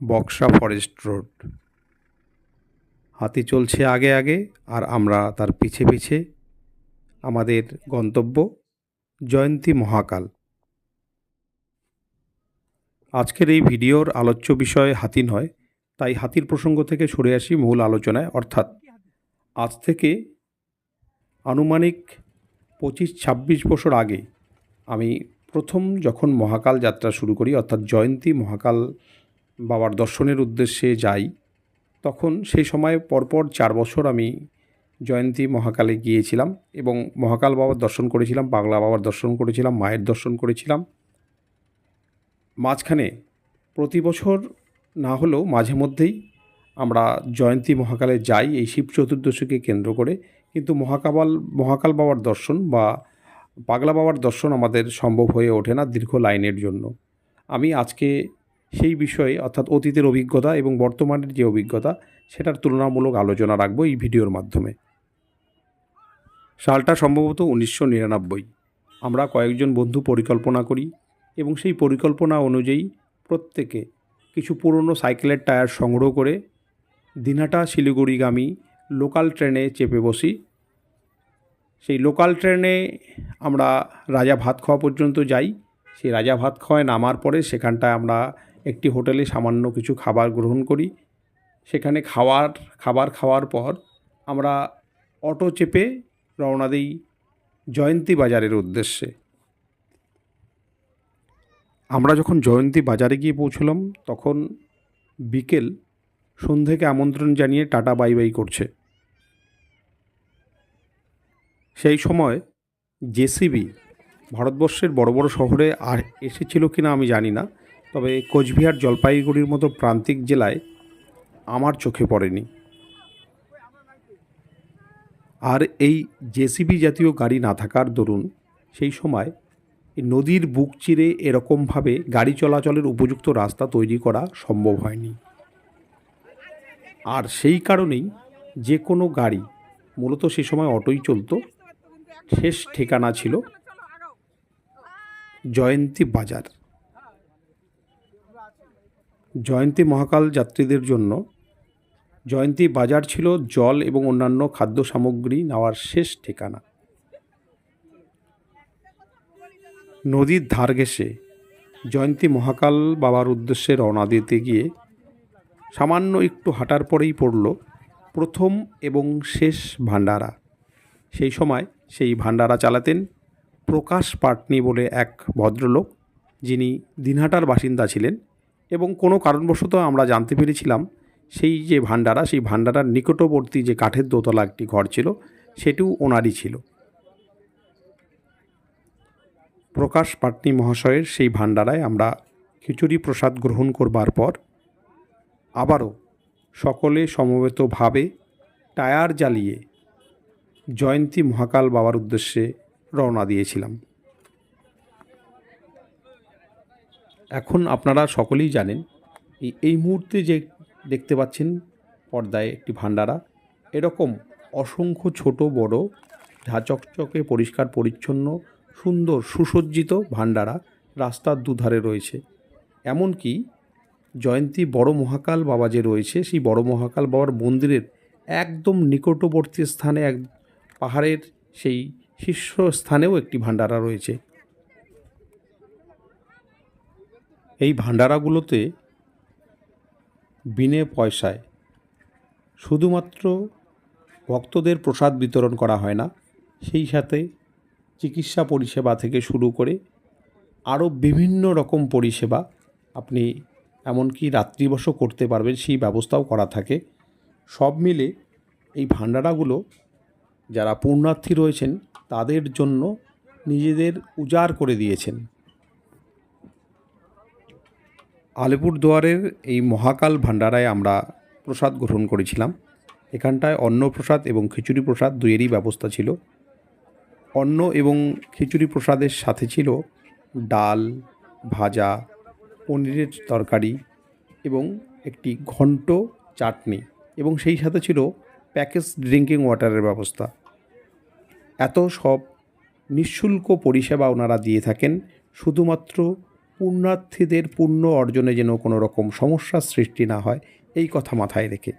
Buxa forest road. হাতি চলছে আগে আগে আর আমরা তার পিছে পিছে। আমাদের গন্তব্য জয়ন্তী মহাকাল। আজকের এই ভিডিওর আলোচ্য বিষয় হাতি নয়, তাই হাতির প্রসঙ্গ থেকে সরে আসি মূল আলোচনায়। অর্থাৎ আজ থেকে আনুমানিক 25-26 বছর আগে আমি প্রথম যখন মহাকাল যাত্রা শুরু করি, অর্থাৎ জয়ন্তী মহাকাল বাবার দর্শনের উদ্দেশ্যে যাই, তখন সেই সময় পরপর 4 বছর আমি জয়ন্তী মহাকালে গিয়েছিলাম এবং মহাকাল বাবার দর্শন করেছিলাম, পাগলা বাবার দর্শন করেছিলাম, মায়ের দর্শন করেছিলাম। মাঝখানে প্রতি বছর না হলেও মাঝে মধ্যেই আমরা জয়ন্তী মহাকালে যাই এই শিব চতুর্দশীকে কেন্দ্র করে, কিন্তু মহাকাল বাবার দর্শন বা পাগলা বাবার দর্শন আমাদের সম্ভব হয়ে ওঠে না দীর্ঘ লাইনের জন্য। আমি আজকে সেই বিষয়ে অর্থাৎ অতীতের অভিজ্ঞতা এবং বর্তমানের যে অভিজ্ঞতা সেটার তুলনামূলক আলোচনা রাখবো এই ভিডিওর মাধ্যমে। সালটা সম্ভবত 1999। আমরা কয়েকজন বন্ধু পরিকল্পনা করি এবং সেই পরিকল্পনা অনুযায়ী প্রত্যেকে কিছু পুরনো সাইকেলের টায়ার সংগ্রহ করে দিনহাটা শিলিগুড়িগামী লোকাল ট্রেনে চেপে বসি। সেই লোকাল ট্রেনে আমরা রাজা ভাত খাওয়া পর্যন্ত যাই। সেই রাজা ভাত খাওয়ায় নামার পরে সেখানটায় আমরা একটি হোটেলে সামান্য কিছু খাবার গ্রহণ করি। সেখানে খাবার খাওয়ার পর আমরা অটো চেপে রওনা দিই জয়ন্তী বাজারের উদ্দেশ্যে। আমরা যখন জয়ন্তী বাজারে গিয়ে পৌঁছলাম তখন বিকেল, সন্ধ্যেকে আমন্ত্রণ জানিয়ে টাটা বাই বাই করছে। সেই সময় জেসিবি ভারতবর্ষের বড় বড় শহরে আর এসেছিল কিনা আমি জানি না, তবে কোচবিহার, জলপাইগুড়ির মতো প্রান্তিক জেলায় আমার চোখে পড়েনি। আর এই জেসিবি জাতীয় গাড়ি না থাকার দরুন সেই সময় নদীর বুক চিরে এরকমভাবে গাড়ি চলাচলের উপযুক্ত রাস্তা তৈরি করা সম্ভব হয়নি। আর সেই কারণেই যে কোনো গাড়ি, মূলত সে সময় অটোই চলতো, শেষ ঠিকানা ছিল জয়ন্তী বাজার। জয়ন্তী মহাকাল যাত্রীদের জন্য জয়ন্তী বাজার ছিল জল এবং অন্যান্য খাদ্য সামগ্রী নেওয়ার শেষ ঠিকানা। নদীর ধার ঘেঁষে জয়ন্তী মহাকাল বাবার উদ্দেশ্যে রওনা দিতে গিয়ে সামান্য একটু হাঁটার পরেই পড়ল প্রথম এবং শেষ ভান্ডারা। সেই সময় সেই ভান্ডারা চালাতেন প্রকাশ পাটনি বলে এক ভদ্রলোক, যিনি দিনহাটার বাসিন্দা ছিলেন এবং কোনো কারণবশত আমরা জানতে পেরেছিলাম সেই যে ভান্ডারা, সেই ভান্ডারার নিকটবর্তী যে কাঠের দোতলা একটি ঘর ছিল সেটিও ওনারই ছিল। প্রকাশ পাটনি মহাশয়ের সেই ভান্ডারায় আমরা খিচুড়ি প্রসাদ গ্রহণ করবার পর আবারও সকলে সমবেতভাবে টায়ার জ্বালিয়ে জয়ন্তী মহাকাল বাবার উদ্দেশ্যে রওনা দিয়েছিলাম। এখন আপনারা সকলেই জানেন এই মুহূর্তে যে দেখতে পাচ্ছেন পর্দায় একটি ভান্ডারা, এরকম অসংখ্য ছোট বড় ঝাঁচকচকে পরিষ্কার পরিচ্ছন্ন সুন্দর সুসজ্জিত ভান্ডারা রাস্তার দুধারে রয়েছে। এমনকি জয়ন্তী বড় মহাকাল বাবা যে রয়েছে, সেই বড় মহাকাল বাবার মন্দিরের একদম নিকটবর্তী স্থানে এক পাহাড়ের সেই শীর্ষস্থানেও একটি ভান্ডারা রয়েছে। এই ভান্ডারাগুলোতে বিনে পয়সায় শুধুমাত্র ভক্তদের প্রসাদ বিতরণ করা হয় না, সেই সাথে চিকিৎসা পরিষেবা থেকে শুরু করে আরও বিভিন্ন রকম পরিষেবা, আপনি এমনকি রাত্রিবাসও করতে পারবেন সেই ব্যবস্থাও করা থাকে। সব মিলে এই ভান্ডারাগুলো যারা পুণ্যার্থী রয়েছেন তাদের জন্য নিজেদের উজাড় করে দিয়েছেন। আলিপুরদুয়ারের এই মহাকাল ভান্ডারায় আমরা প্রসাদ গ্রহণ করেছিলাম। এখানটায় অন্ন প্রসাদ এবং খিচুড়ি প্রসাদ দুইয়েরই ব্যবস্থা ছিল। অন্ন এবং খিচুড়ি প্রসাদের সাথে ছিল ডাল, ভাজা, পনিরের তরকারি এবং একটি ঘন্ট চাটনি, এবং সেই সাথে ছিল প্যাকেজ ড্রিঙ্কিং ওয়াটারের ব্যবস্থা। এত সব নিঃশুল্ক পরিষেবা ওনারা দিয়ে থাকেন শুধুমাত্র পুণ্যার্থীদের পুণ্য অর্জনে যেন কোনো রকম সমস্যার সৃষ্টি না হয়, এই কথা মাথায় রেখে।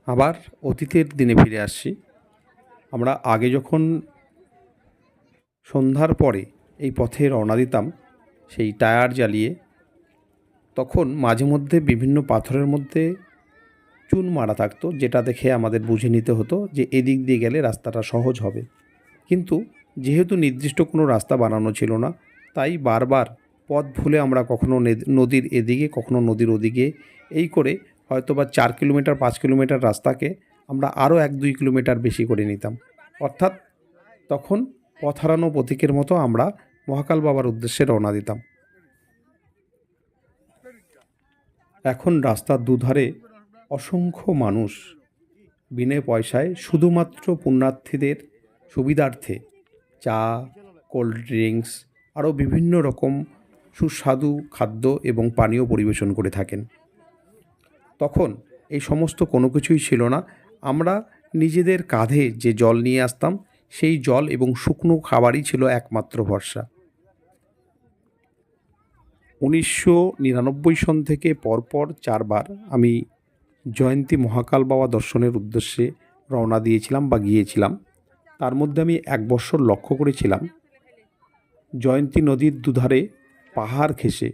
আবার অতীতের দিনে ফিরে আসছি। আমরা আগে যখন সন্ধ্যার পরে এই পথে রওনা দিতাম সেই টায়ার জ্বালিয়ে, তখন মাঝে মধ্যে বিভিন্ন পাথরের মধ্যে চুন মারা থাকতো, যেটা দেখে আমাদের বুঝে নিতে হতো যে এদিক দিয়ে গেলে রাস্তাটা সহজ হবে। কিন্তু যেহেতু নির্দিষ্ট কোনো রাস্তা বানানো ছিল না, তাই বারবার পথ ভুলে আমরা কখনো নদীর এদিকে, কখনো নদীর ওদিকে, এই করে হয়তোবা 4 কিলোমিটার 5 কিলোমিটার রাস্তাকে আমরা আরও 1-2 কিলোমিটার বেশি করে নিতাম। অর্থাৎ তখন পথ হারানো পথিকের মতো আমরা মহাকাল বাবার উদ্দেশ্যে রওনা দিতাম। এখন রাস্তার দুধারে অসংখ্য মানুষ বিনে পয়সায় শুধুমাত্র পুণ্যার্থীদের সুবিধার্থে চা, কোল্ড ড্রিঙ্কস, আরও বিভিন্ন রকম সুস্বাদু খাদ্য এবং পানীয় পরিবেশন করে থাকেন। তখন এই সমস্ত কোনো কিছুই ছিল না। আমরা নিজেদের কাঁধে যে জল নিয়ে আসতাম, সেই জল এবং শুকনো খাবারই ছিল একমাত্র ভরসা। 1999 সন থেকে পরপর 4 বার আমি জয়ন্তী মহাকাল বাবা দর্শনের উদ্দেশ্যে রওনা দিয়েছিলাম বা গিয়েছিলাম। তার মধ্যে আমি 1 বৎসর লক্ষ্য করেছিলাম জয়ন্তী নদীর দুধারে পাহাড় ঘেঁষে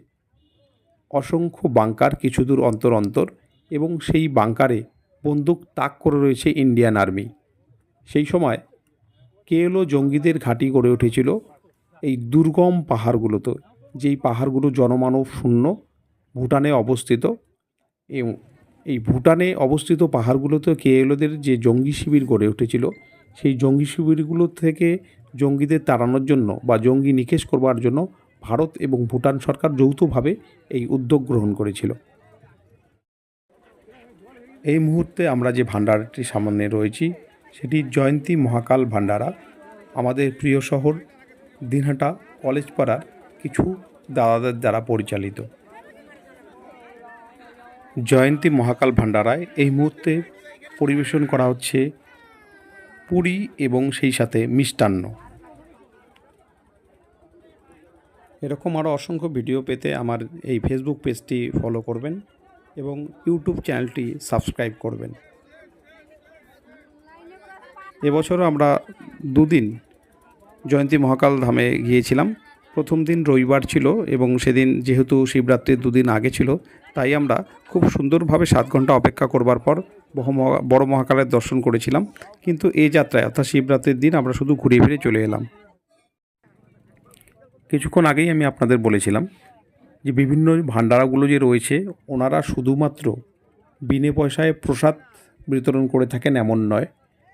অসংখ্য বাঙ্কার কিছু দূর অন্তর অন্তর, এবং সেই বাঙ্কারে বন্দুক তাক করে রয়েছে ইন্ডিয়ান আর্মি। সেই সময় কেএলও জঙ্গিদের ঘাঁটি গড়ে উঠেছিল এই দুর্গম পাহাড়গুলোতে, যেই পাহাড়গুলো জনমানব শূন্য, ভুটানে অবস্থিত। এবং এই ভুটানে অবস্থিত পাহাড়গুলোতে কেএলওদের যে জঙ্গি শিবির গড়ে উঠেছিল, সেই জঙ্গি শিবিরগুলো থেকে জঙ্গিদের তাড়ানোর জন্য বা জঙ্গি নিকেশ করবার জন্য ভারত এবং ভুটান সরকার যৌথভাবে এই উদ্যোগ গ্রহণ করেছিল। এই মুহূর্তে আমরা যে ভান্ডারাটির সামনে রয়েছি সেটি জয়ন্তী মহাকাল ভান্ডারা। আমাদের প্রিয় শহর দিনহাটা কলেজ পাড়ার কিছু দাদাদের দ্বারা পরিচালিত জয়ন্তী মহাকাল ভান্ডারায় এই মুহূর্তে পরিবেশন করা হচ্ছে পুরি এবং সেই সাথে মিষ্টান্ন। এরকম আরও অসংখ্য ভিডিও পেতে আমার এই ফেসবুক পেজটি ফলো করবেন এবং ইউটিউব চ্যানেলটি সাবস্ক্রাইব করবেন। এবছরও আমরা 2 দিন জয়ন্তী মহাকাল ধামে গিয়েছিলাম। প্রথম দিন রবিবার ছিল এবং সেদিন যেহেতু শিবরাত্রির 2 দিন আগে ছিল, তাই আমরা খুব সুন্দরভাবে 7 ঘন্টা অপেক্ষা করবার পর বড় মহাকালের দর্শন করেছিলাম। কিন্তু এই যাত্রায় অর্থাৎ শিবরাত্রির দিন আমরা শুধু ঘুরে ফিরে চলে এলাম। কিছুক্ষণ আগেই আমি আপনাদের বলেছিলাম যে বিভিন্ন ভান্ডারাগুলো যে রয়েছে, ওনারা শুধুমাত্র বিনে পয়সায় প্রসাদ বিতরণ করে থাকেন এমন নয়,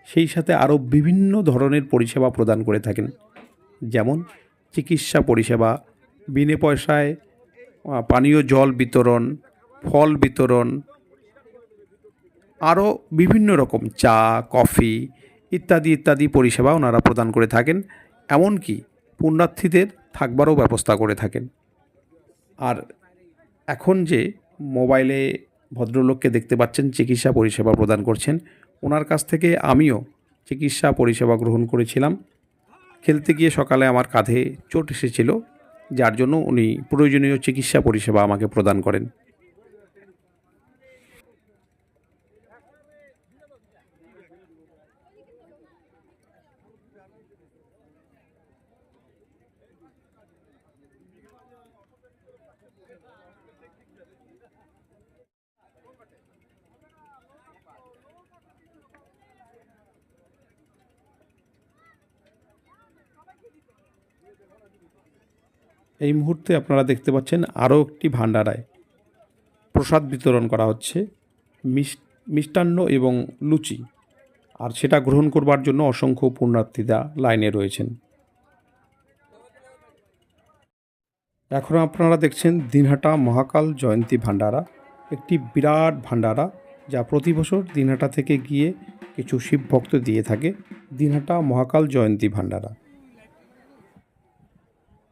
সেই সাথে আরও বিভিন্ন ধরনের পরিষেবা প্রদান করে থাকেন। যেমন চিকিৎসা পরিষেবা, বিনে পয়সায় পানীয় জল বিতরণ, ফল বিতরণ, আরও বিভিন্ন রকম চা, কফি ইত্যাদি ইত্যাদি পরিষেবা ওনারা প্রদান করে থাকেন। এমনকি পুণ্যার্থীদের থাকবারও ব্যবস্থা করে থাকেন। আর এখন যে মোবাইলে ভদ্রলোককে দেখতে পাচ্ছেন চিকিৎসা পরিষেবা প্রদান করছেন, ওনার কাছ থেকে আমিও চিকিৎসা পরিষেবা গ্রহণ করেছিলাম। খেলতে গিয়ে সকালে আমার কাঁধে চোট এসেছিল, যার জন্য উনি প্রয়োজনীয় চিকিৎসা পরিষেবা আমাকে প্রদান করেন। এই মুহূর্তে আপনারা দেখতে পাচ্ছেন আরও একটি ভান্ডারায় প্রসাদ বিতরণ করা হচ্ছে, মিষ্টান্ন এবং লুচি, আর সেটা গ্রহণ করবার জন্য অসংখ্য পুণ্যার্থীরা লাইনে রয়েছেন। এখন আপনারা দেখছেন দিনহাটা মহাকাল জয়ন্তী ভান্ডারা, একটি বিরাট ভান্ডারা যা প্রতি বছর দিনহাটা থেকে গিয়ে কিছু শিব ভক্ত দিয়ে থাকে। দিনহাটা মহাকাল জয়ন্তী ভান্ডারা।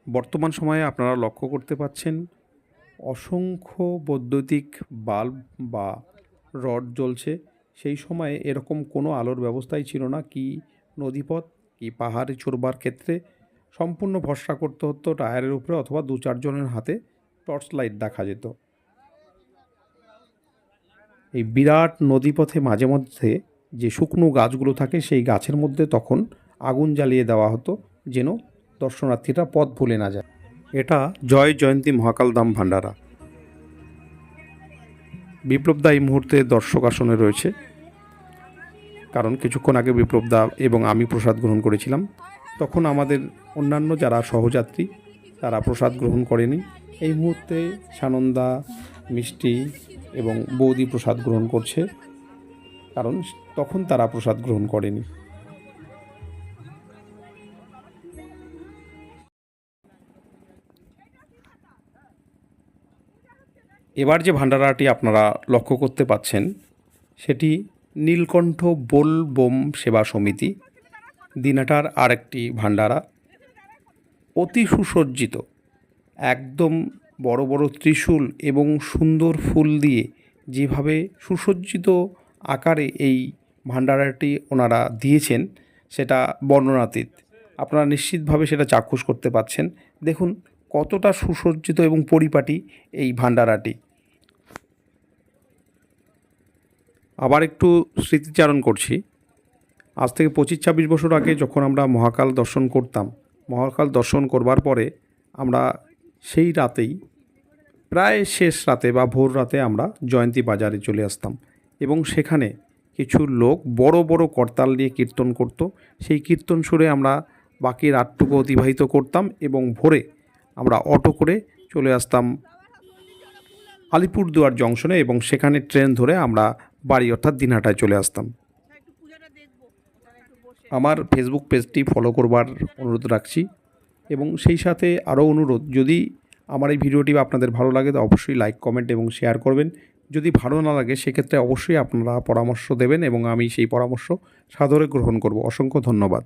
বর্তমান সময়ে আপনারা লক্ষ্য করতে পাচ্ছেন অসংখ্য বৈদ্যুতিক বাল্ব বা রড জ্বলছে। সেই সময়ে এরকম কোনো আলোর ব্যবস্থাই ছিল না, কি নদীপথ কি পাহাড়ে চড়বার ক্ষেত্রে সম্পূর্ণ ভরসা করতে হতো টায়ারের উপরে অথবা 2-4 জনের হাতে টর্চ লাইট দেখা যেত। এই বিরাট নদীপথে মাঝে মধ্যে যে শুকনো গাছগুলো থাকে সেই গাছের মধ্যে তখন আগুন জ্বালিয়ে দেওয়া হতো যেন দর্শনার্থীরা পথ ভুলে না যায়। এটা জয় জয়ন্তী মহাকাল ধাম ভান্ডারা। বিপ্লবদা এই মুহূর্তে দর্শক আসনে রয়েছে, কারণ কিছুক্ষণ আগে বিপ্লবদা এবং আমি প্রসাদ গ্রহণ করেছিলাম। তখন আমাদের অন্যান্য যারা সহযাত্রী তারা প্রসাদ গ্রহণ করেনি। এই মুহূর্তে সানন্দা, মিষ্টি এবং বৌদি প্রসাদ গ্রহণ করছে, কারণ তখন তারা প্রসাদ গ্রহণ করেনি। এবার যে ভান্ডারাটি আপনারা লক্ষ্য করতে পাচ্ছেন সেটি নীলকণ্ঠ বোল বোম সেবা সমিতি দিনাটার আরেকটি ভান্ডারা। অতি সুসজ্জিত, একদম বড় বড় ত্রিশূল এবং সুন্দর ফুল দিয়ে যেভাবে সুসজ্জিত আকারে এই ভান্ডারাটি ওনারা দিয়েছেন সেটা বর্ণনাতীত। আপনারা নিশ্চিতভাবে সেটা চাক্ষুষ করতে পারছেন। দেখুন কতটা সুসজ্জিত এবং পরিপাটি এই ভান্ডারাটি। আবার একটু স্মৃতিচারণ করছি। আজ থেকে 25-26 বছর আগে যখন আমরা মহাকাল দর্শন করতাম, মহাকাল দর্শন করবার পরে আমরা সেই রাতেই প্রায় শেষ রাতে বা ভোর রাতে আমরা জয়ন্তী বাজারে চলে আসতাম এবং সেখানে কিছু লোক বড় বড় করতাল নিয়ে কীর্তন করত। সেই কীর্তন সুরে আমরা বাকি রাতটুকু অতিবাহিত করতাম এবং ভোরে আমরা অটো করে চলে আসতাম আলিপুরদুয়ার জংশনে এবং সেখানে ট্রেন ধরে আমরা বাড়ি অর্থাৎ দিনহাটায় চলে আসতাম। আমার ফেসবুক পেজটি ফলো করবার অনুরোধ রাখছি এবং সেই সাথে আরও অনুরোধ, যদি আমার এই ভিডিওটি আপনাদের ভালো লাগে তো অবশ্যই লাইক, কমেন্ট এবং শেয়ার করবেন। যদি ভালো না লাগে সেক্ষেত্রে অবশ্যই আপনারা পরামর্শ দেবেন এবং আমি সেই পরামর্শ সাদরে গ্রহণ করব। অসংখ্য ধন্যবাদ।